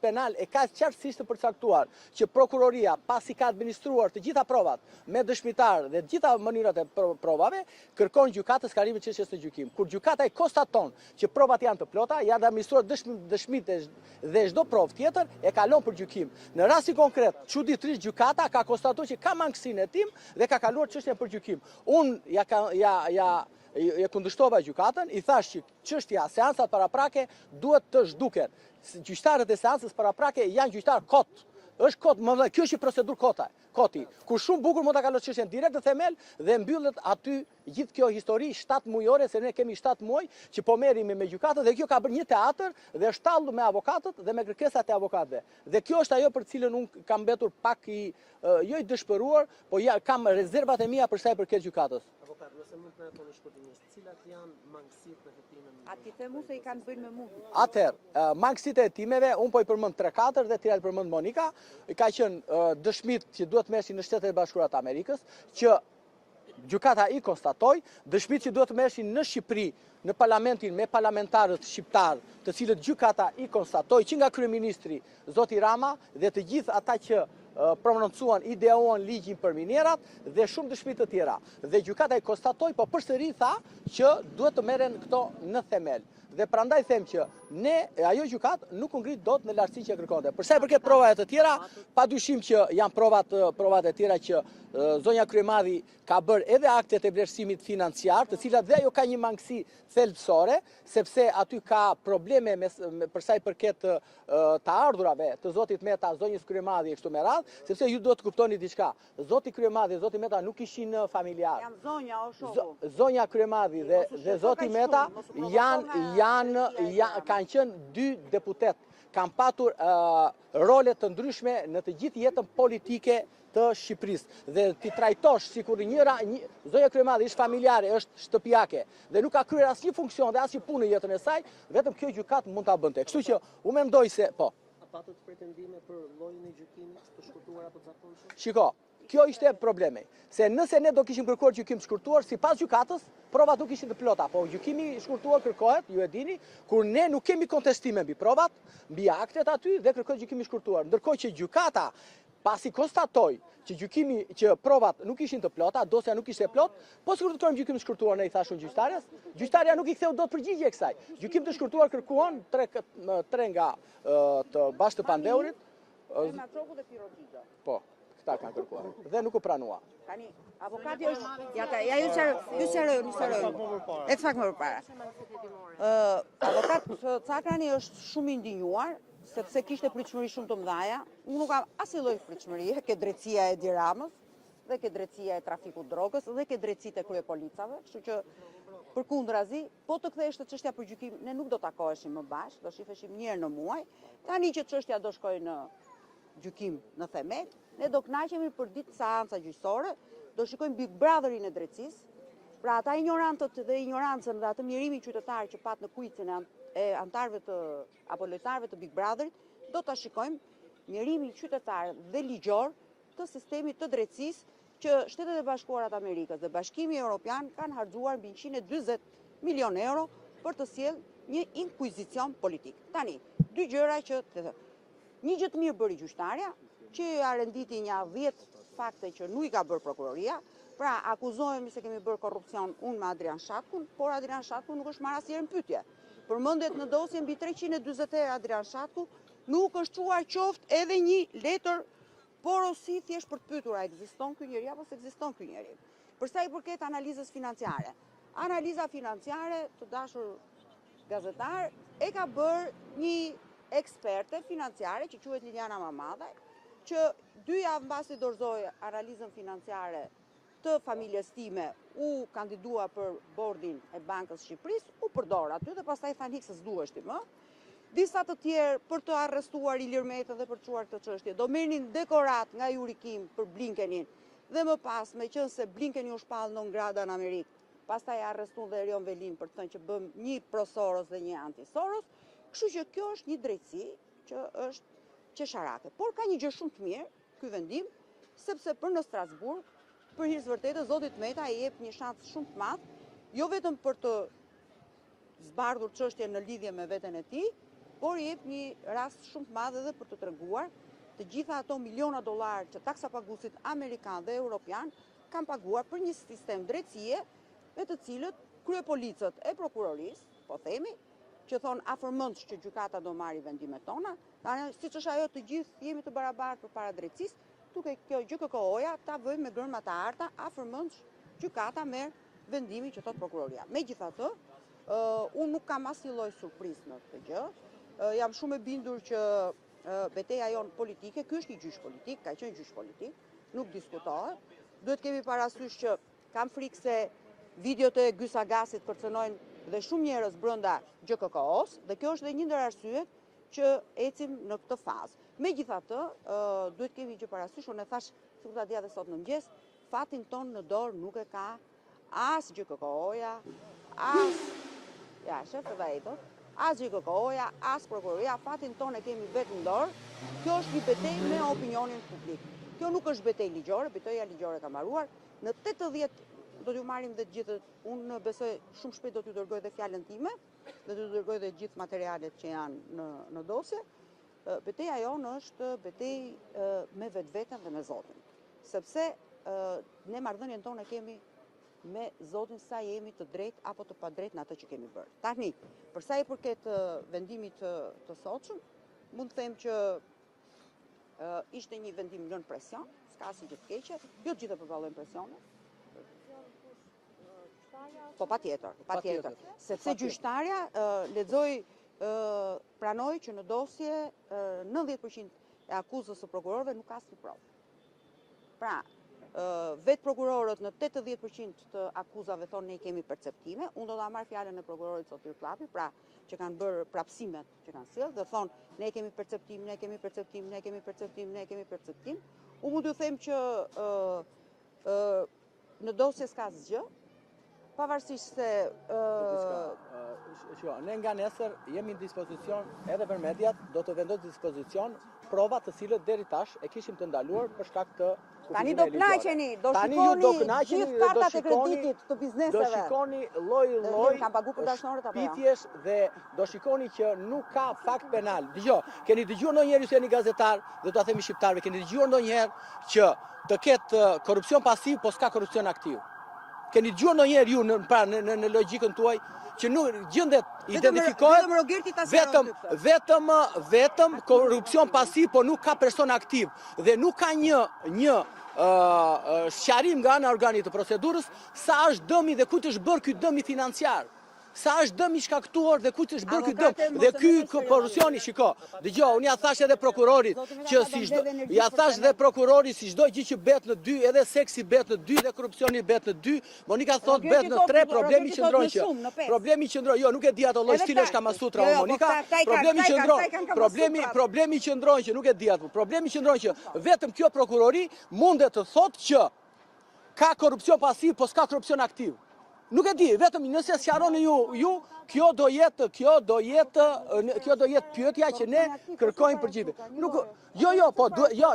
penal e ka qartësisht të përcaktuar që prokuroria pasi ka administruar të gjitha provat me dëshmitar dhe të gjitha mënyrat e provave, kërkon gjykatës karimin çështjes në gjykim. Kur gjykata e konstaton që provat janë të plota, janë administruar dëshmitë dhe çdo provë tjetër e kalon për gjykim. Në rastin konkret, çuditërisht gjykata ka konstatuar që ka mangësinë e tim dhe ka kaluar çështjen për gjykim. Unë ja kundërshtova gjykatën, i thash që çështja seancat paraprake duhet të zhduken. Gjyqtarët e seancës paraprake janë gjyqtarë kot. Është kot, kjo është një procedurë koti, ku shumë bukur mund ta kaloj çështjen direkt në themel dhe mbyllet aty gjithë kjo histori 7 mujore, se ne kemi 7 muaj që po merremi me gjykatën dhe kjo ka bërë një teatr dhe është tallur me avokatët dhe me kërkesat e avokatëve. Dhe kjo është ajo për cilën unë kam mbetur pak jo i dëshpëruar, po kam rezervat e mia për sa i përket gjykatës. Avokat, nëse mund të na thoni shkurtimisht, cilat janë mangësitë në hetimin? A ti themu se i kanë bënë me mua? Atëherë, mangësitë e hetimeve, unë po i përmend 3-4 dhe tjerat përmend Monika, ka qenë dëshmit që duhet merreshin në Shtetet e Bashkuara të Amerikës, që gjykata i konstatoi, dëshmit që duhet merreshin në Shqipëri, në parlamentin me parlamentarët shqiptar, të cilët gjykata i konstatoi që nga kryeministri zoti Rama dhe të gjithë ata që prononcuan, ideuan ligjin për minerat dhe shumë dëshmi të tjera. Dhe gjykata i konstatoi, po përsëri tha që duhet të merren këto në themel. Dhe prandaj them që ajo gjykat nuk u ngrit dot në lartësinë që kërkonte. Për sa i përket provave të tjera, padyshim që janë provat e tjera që zonja Kryemadhi ka bërë edhe aktet e vlerësimit financiar, të cilat dhe ajo ka një mangësi thelbësore, sepse aty ka probleme për sa i përket të ardhurave të zotit Meta, zonjës Kryemadhi e kështu me radhë, sepse ju do të kuptoni diçka. Zoti Kryemadhi dhe zoti Meta nuk ishin familjar. Jam zonja o shoku. Zonja Kryemadhi dhe zoti Meta kanë qenë 2 deputet, kanë patur role të ndryshme në të gjithë jetën politike të Shqipërisë. Dhe ti trajtosh sikur zonja Kryemadhi është familjare, është shtëpiake dhe nuk ka kryer asnjë funksion dhe asnjë punë në jetën e saj, vetëm kjo gjykatë mund ta bënte. Kështu që u mendoj se po. A patët pretendime për llojin e gjykimit të shkurtuar apo të zakonshëm? Shiko, kjo ishte problemi, se nëse ne do kishim kërkuar gjykim të shkurtuar, sipas gjykatës, provat nuk ishin të plota, po gjykimi i shkurtuar kërkohet, ju e dini, kur ne nuk kemi kontestime mbi provat, mbi aktet aty dhe kërkohet gjykimi i shkurtuar. Ndërkohë që gjykata pasi konstatoi që provat nuk ishin të plota, dosja nuk ishte plot, po sikur të kërkojmë gjykim të shkurtuar, ne i thashun gjyqtarës, gjyqtarja nuk i ktheu dot përgjigje kësaj. Gjykim të shkurtuar kërkuan 3 nga të bashkë të Pandeurit. Matroku dhe Pirotida. Po, këta kanë kërkuar dhe nuk u pranua. Tani, avokati është... Ja ju qërë. E të fakt më përpara. Avokat Cakrani është shumë indinjuar, sepse kishte pritshmëri shumë të mëdha. Unë nuk kam asnjë lloj pritshmërie, ke drejtësia e Diramës, dhe ke drejtësia e trafikut drogës, dhe ke drejtësitë e kryepolicave, kështu që përkundrazi, po të ktheheshte çështja për gjykim, ne nuk do takoheshim më bashkë, do shifeshim një herë në muaj. Tani që çështja do shkojë në gjykim në themel, ne do kënaqemi për ditë seanca gjyqësore, do shikojmë Big Brotherin e drejtësisë, pra ata ignorantët dhe ignorancën dhe atë mjerimin qytetar që pat në kuicin e antarëve të apo lojtarëve të Big Brotherit, do ta shikojmë mjerimin qytetar dhe ligjor të sistemit të drejtësisë që Shtetet e Bashkuara të Amerikës dhe Bashkimi Evropian kanë harxuar mbi 140 milion euro për të sjellë një inkvizicion politik. Tani, 2 gjëra që një gjë të mirë bëri gjyqtarja, që ja renditi një 10 fakte që nuk i ka bërë prokuroria, pra akuzohemi se kemi bërë korrupsion unë me Adrian Shatkun, por Adrian Shatku nuk është marrë asnjëherë në pyetje. Përmendet në dosje mbi 340 Adrian Shatku, nuk është çuar qoftë edhe një letër porosi thjesht për të pyetur a ekziston ky njeri apo s'ekziston ky njeri. Për sa i përket analizës financiare. Analiza financiare, të dashur gazetar, e ka bërë një eksperte financiare që quhet Liliana Mamadaj, që 2 javë mbasi dorëzoi analizën financiare të familjes time, u kandidua për bordin e Bankës Shqipërisë, u përdor aty dhe pastaj thanë hiq se s'duheshti më. Disa të tjerë për të arrestuar Ilir Metën dhe për të çuar këtë çështje do merrnin dekorat nga Jurikim për Blinkenin dhe më pas, meqense Blinkeni u shpall non grata në Amerikë, pastaj arrestuan dhe Erion Velin për të thënë që bëm një pro-Soros dhe një anti-Soros, kështu që kjo është një drejtësi që është qesharake. Por ka një gjë shumë të mirë ky vendim, sepse për në Strasburg, për hir të vërtetë, zoti Meta i jep një shans shumë të madh, jo vetëm për të zbardhur çështjen në lidhje me veten e tij, por jep një rast shumë të madh edhe për të treguar të gjitha ato miliona dollar që taksapaguesit amerikan dhe europian kanë paguar për një sistem drejtësie me të cilët kryepolicët e prokurorisë, po themi, që thonë afërmendsh që gjykata do marrë vendimet tona, tani siç është ajo të gjithë jemi të barabartë përpara drejtësisë, duke kjo GKK-ja ta vëjmë me gërma të arta, afërmendsh gjykata merr vendimin që thot prokuroria. Megjithatë, unë nuk kam asnjë lloj surprizë në këtë gjë. Jam shumë e bindur që betejë jonë politike, ky është një gjyq politik, ka qenë gjyq politik, nuk diskutohet. Duhet kemi parasysh që kam frikë se videot e Gysagasit kërcënojnë dhe shumë njerëz brenda GKK-s, dhe kjo është dhe një ndër arsyet që ecim në këtë fazë. Megjithatë, duhet kemi gjë parasysh, unë e thash sikur ta dia dhe sot në mëngjes, fatin ton në dorë nuk e ka as GKK-ja, as GKK-ja, as prokuroria, fatin ton e kemi vetë në dorë. Kjo është një betejë me opinionin publik. Kjo nuk është betejë ligjore, betejëja ligjore ka mbaruar. Në 80 do t'ju marrim dhe të gjithë, unë besoj shumë shpejt do t'ju dërgoj dhe fjalën time, do t'ju dërgoj dhe gjithë materialet që janë në dosje. Betejëja jonë është betejë me vetveten dhe me Zotin. Sepse ne marrëdhënien tonë kemi me Zotin sa jemi të drejtë apo të padrejtë në atë që kemi bërë. Tani, për sa i përket vendimit të sotshëm, mund të them që ishte një vendim nën presion, s'ka asnjë gjë të keqe, jo të gjithë përballojnë presionet. Po patjetër. Sepse gjyqtarja lexoi pranoi që në dosje 90% e akuzës së prokurorëve nuk ka asnjë provë. Pra, vetë prokurorët në 80% të akuzave thonë ne kemi perceptime, unë do ta marr fjalën e prokurorit Sotir Llapi, pra që kanë bërë prapësimet që kanë sjellë dhe thonë ne kemi perceptim, ne kemi perceptim, ne kemi perceptim, ne kemi perceptim. Unë mund t'ju them që në dosje s'ka asgjë, pavarësisht se ne nga nesër jemi në dispozicion edhe për mediat, do të vendos dispozicion prova të cilët deri tash e kishim të ndaluar për shkak të tani do kënaqeni, do shikoni gjithë kartat e kreditit të bizneseve. Do shikoni lloj Kam pagu për dashnorët apo jo? shpifjesh dhe do shikoni që nuk ka fakt penal. Dgjoj, keni dëgjuar ndonjëherë ju jeni gazetar dhe do ta themi shqiptarëve, keni dëgjuar ndonjëherë që të ketë korrupsion pasiv, po s'ka korrupsion aktiv? Keni dëgjuar ndonjëherë ju në logjikën tuaj që nuk gjendet identifikohet vetëm korrupsion pasiv, po nuk ka person aktiv dhe nuk ka një sqarim nga ana e organit të procedurës sa është dëmi dhe kujt është bërë ky dëmi financiar. Sa është dëmi shkaktuar dhe kujt është bërë ky dëm. Dhe ky korrupsioni, shiko, dëgjoj, unë ja thash edhe prokurorit që si çdo gjë që bëhet në dy, edhe seksi bëhet në dy dhe korrupsioni bëhet në dy, Monika thot bëhet në tre, problemi qëndron që. Problemi qëndron, jo, nuk e di ato lloj stilesh Kamasutra o Monika. Problemi qëndron që nuk e di ato. Problemi qëndron që vetëm kjo prokurori mundet të thotë që ka korrupsion pasiv, po s'ka korrupsion aktiv. Nuk e di, vetëm nëse sqaroni ju, kjo do jetë pyetja që ne kërkojmë përgjigje.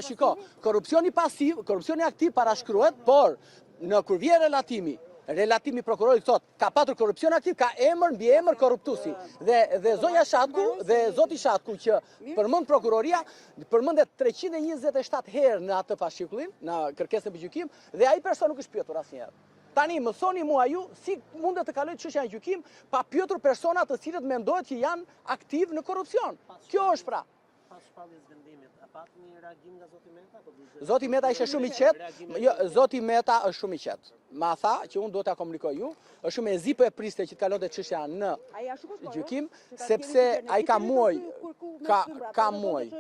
Shiko, korrupsioni pasiv, korrupsioni aktiv parashkruhet, por kur vjen relatimi prokurorit thot, ka patur korrupsion aktiv, ka emër mbi emër korruptuesi. Dhe zonja Shatku dhe zoti Shatku që përmend prokuroria, përmendet 327 herë në atë fascikullin, në kërkesën për gjykim, dhe ai person nuk është pyetur asnjëherë. Tani më thoni mua ju, si mundet të kalojë çështja në gjykim pa pyetur persona të cilët mendohet që janë aktiv në korrupsion. Kjo është pra. Pas shpalljes vendimit, a pati një reagim nga Zoti Meta apo biznes? Zoti Meta ishte shumë i qetë. Jo, Zoti Meta është shumë i qetë. Ma tha që unë do t'ja komunikoj ju, është shumë e zi po e priste që të kalonte çështja në gjykim, sepse ai ka muaj, ka muaj.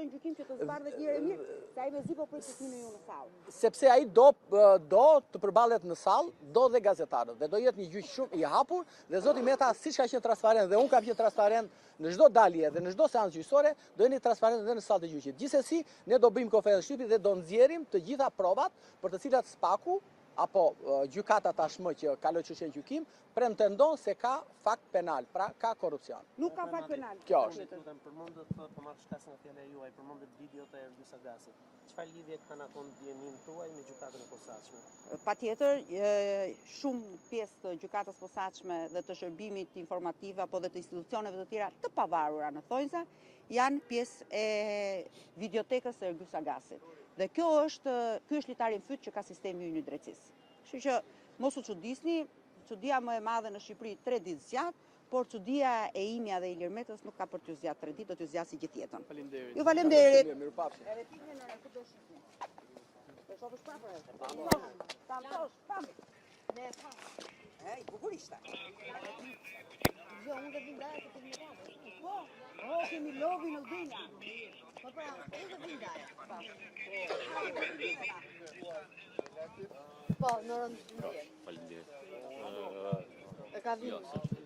Sepse ai do të përballet në sallë, do dhe gazetarët, dhe do jetë një gjyq shumë i hapur, dhe Zoti Meta siç ka qenë transparent dhe unë kam qenë transparent në çdo dalje dhe në çdo seancë gjyqësore, do jeni transparent edhe në sallë të gjyqit. Gjithsesi, ne do bëjmë konferencë shtypi dhe do nxjerrim të gjitha provat për të cilat SPAK-u apo gjykata tashmë që kaloi çështjen në gjykim, pretendon se ka fakt penal, pra ka korrupsion. Nuk ka fakt penal. Kjo është. Përmendet po marr shkasën e fjala juaj, përmendet videot e Gysagasit. Çfarë lidhje kanë ato ndjenimin tuaj me gjykatën e posaçme? Patjetër, shumë pjesë të gjykatës posaçme dhe të shërbimit informativ apo dhe të institucioneve të tjera të pavarura në thonjza janë pjesë e videotekës së Ergyll Sagasit. Dhe ky është litari në fyt që ka sistemi ynë i drejtësisë. Kështu që mos u çudisni, çudia më e madhe në Shqipëri 3 ditë zgjat, por çudia e imja dhe Ilir Metës nuk ka për t'ju zgjat 3 ditë, do t'ju zgjasë gjithë jetën. Faleminderit. Ju faleminderit. Mirupafshim. Edhe ti në ku do shihni. Të shohësh prapë. Pam. Ne pa. Bukur ishte. Jo, unë do vindaja të kemi radhë. Po, kemi lovi në Udinja. Po pra, unë do vindaja. Po, në rëndë. Faleminderit. E ka vinë. Jo, s'është.